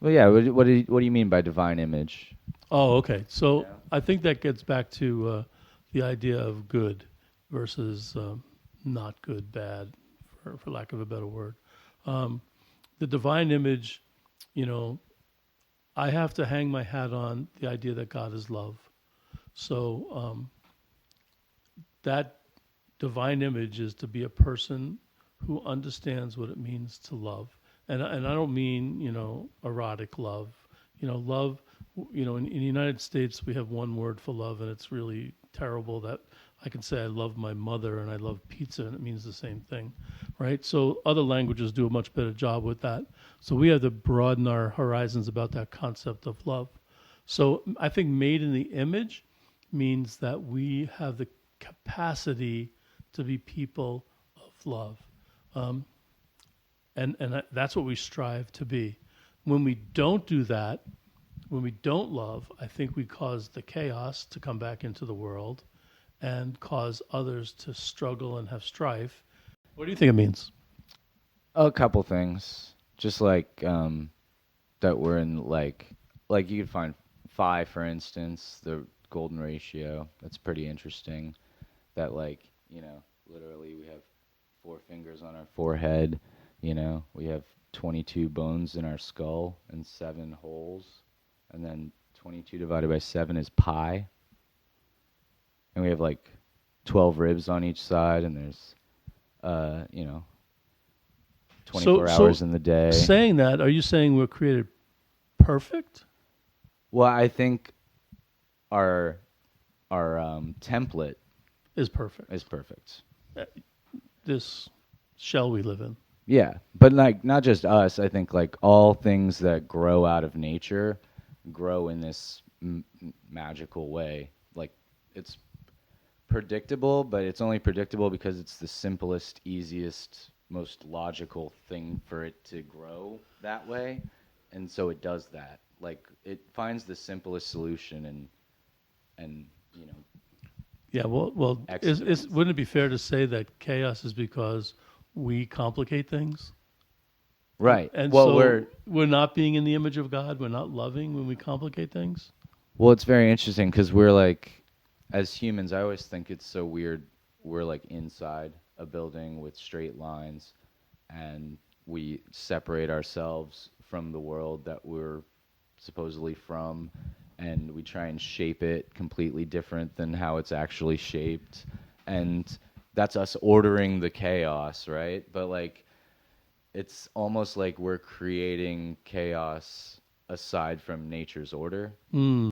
Well, yeah. What do you mean by divine image? Oh, okay. So Yeah. I think that gets back to the idea of good versus not good, bad, for lack of a better word. Um, the divine image, you know, I have to hang my hat on the idea that God is love. So that divine image is to be a person who understands what it means to love. And I don't mean, erotic love. Love, in the United States, we have one word for love, and it's really terrible that I can say I love my mother and I love pizza, and it means the same thing, right? So other languages do a much better job with that. So we have to broaden our horizons about that concept of love. So I think made in the image means that we have the capacity to be people of love. Um, and that's what we strive to be. When we don't do that, when we don't love, I think we cause the chaos to come back into the world and cause others to struggle and have strife. What do you think it means? A couple things, just like that we're in like you could find phi, for instance, the golden ratio. That's pretty interesting. That literally we have four fingers on our forehead. We have 22 bones in our skull and seven holes, and then 22 divided by seven is pi, and we have like 12 ribs on each side, and there's uh, you know So, 24 so hours in the day. saying that, are you saying we're created perfect? Well, I think our template Is perfect. is perfect. Uh, This shell we live in. Yeah, but like not just us. I think like all things that grow out of nature grow in this magical way. Like it's predictable, but it's only predictable because it's the simplest, easiest, most logical thing for it to grow that way, and so it does that. Like it finds the simplest solution and Yeah, well, executes. wouldn't it be fair to say that chaos is because we complicate things? Right. And Well, we're so we're not being in the image of God. We're not loving when we complicate things. well. It's very interesting because we're like, as humans, I always think it's so weird. We're like inside a building with straight lines, and we separate ourselves from the world that we're supposedly from, and we try and shape it completely different than how it's actually shaped, and that's us ordering the chaos, right? But like it's almost like we're creating chaos aside from nature's order. Mm.